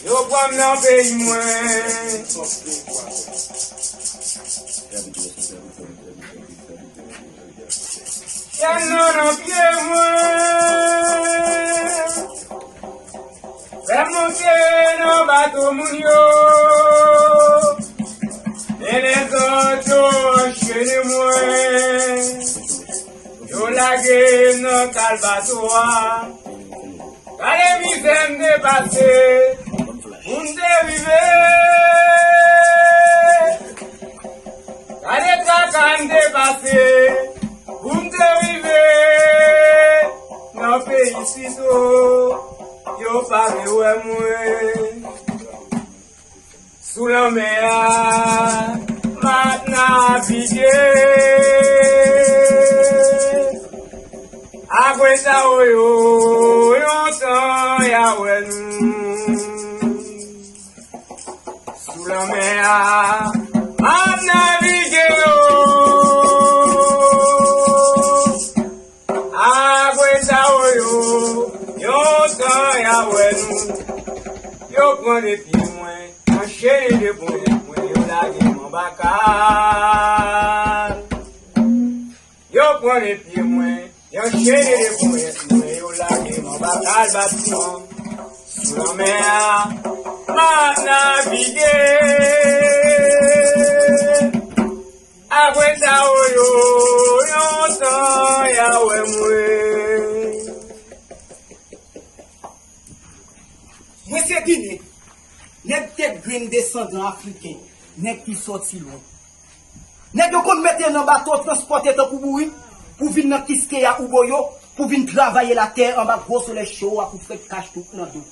Yo pwam nan peyi mwen. Yan nan piye mwen. Fè monte nan bato moun yo. Et les autres chene mwen. Yo lage nan kalbatoa. Kale mi zem depase. Moun devive. Kale kakan depase. Moun devive. Nan peyi sito. Yo pare wè mwen. Sous la mer, mat navige. Agweta oyo, yontan ya wè nou. Sous la mer, mat navige yo. Agweta oyo, yontan ya wè nou. Yo pran de pi mwen. Chéri de bon, yo lage mon bakal. Yo pran les pieds mwen, yo chéri de bon, yo lage mon bakal bâtiment. Sous la mer, ma navigué. Agweta oyo, yontan ya wè mwen. Monsieur Guinée. Nek tête green descendant africain, nek qui sorti loin. Nek yo kon mette nan bateau transporter ton pour venir dans Kiskeya ou Boyo, pour venir travailler la terre en bas gros soleil chaud pour faire cache tout dans dos.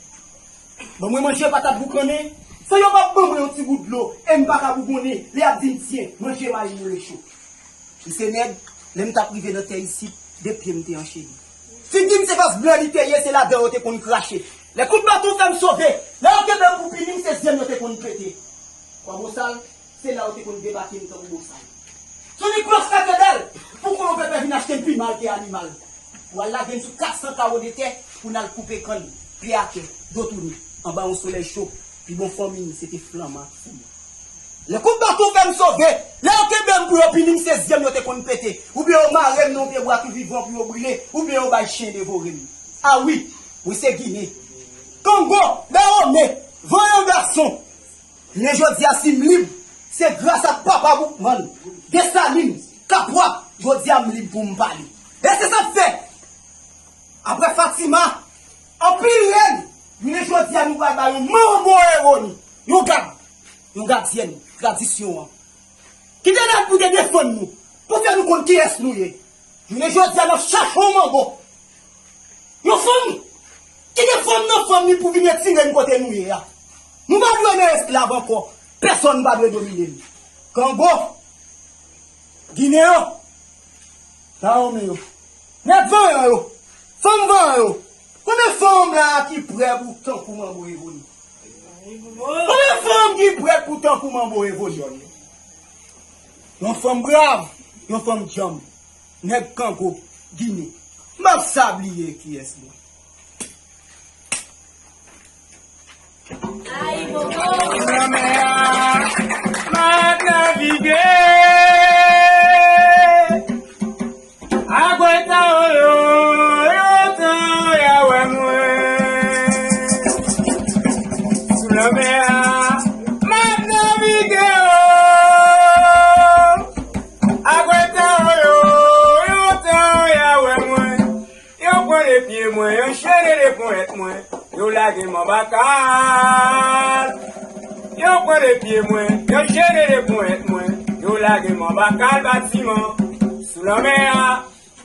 Bon moi manger patate vous connaissez, ça yo pas bon un petit bout de l'eau, et m'pa ka vous connaît, les a dit tiens, manger marine le chaud. C'est nèg, l'aime t'a privé dans terre ici, depuis m'était enchaîné. Si dit c'est parce blanc littéraire, c'est là dedans qu'on cracher. Les coups de bateau ça me sauver. Là où t'es pour finir, c'est bien que qu'on pété. Quoi Bossal, c'est là où t'es qu'on débattre dans Bossal. Si on est cross cathédrale, pourquoi on peut pas venir acheter un plus mal que animal? Voilà, il y a 400 carreaux de terre pour nous couper quand puis à terre, d'autres en bas au soleil chaud, puis bon famille, c'était flamand. Les coups de bateau fait me sauver. Là où t'es bien pour finir, c'est bien que qu'on pété. Ou bien on marre, non, bien boire tout vivant, puis on brûler, ou bien on va chien dévorer. Ah oui, oui c'est Guinée. Congo, Béomé, voyons garçon. Les gens disent à Sim libre, c'est grâce à Papa Boukman, Dessaline, Capouap, je dis à libre pour me parler. Et c'est ça fait. Après Fatima, en pile reine, les gens disent à nous parler, nous gardiens, tradition. Qui est pour défendre nous, pour faire nous compte qui est nous. Les gens disent à nous cherchons mambo. Nous sommes. Qui est femme non femme pour venir tirer une côté nous hier. Nous ne pouvons pas esclaves encore. Personne ne va dominer. Congo, Guinée, Taomé, net vent, femme vent, combien de femmes là qui prêtent pour tant pour m'en évoluer? Combien de femmes qui prêtent pour tant pour m'en évoluer? Une femme brave, une femme jambe, net Congo, Guinée. M'a sablier qui est là. Aïe, Bobo! La mer, mat navigué. Agweta oyo, yontan ya wè mwen. Sous la mer, mat navigué. Agweta oyo, yontan ya wè mwen. Yo pran les pieds mwen, yo chene les poètes mwen. Yo lage mon bakal. Yo pran les pieds mwen, yo chene les poètes mwen. Yo lage mon bakal bâtiment. Sous la mer,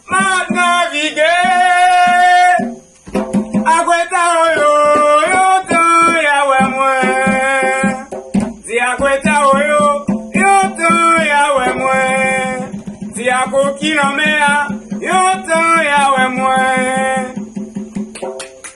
mat navigué. Agweta oyo, yontan ya wè mwen. Di agweta oyo, yontan ya wè mwen. Di akoki la mer,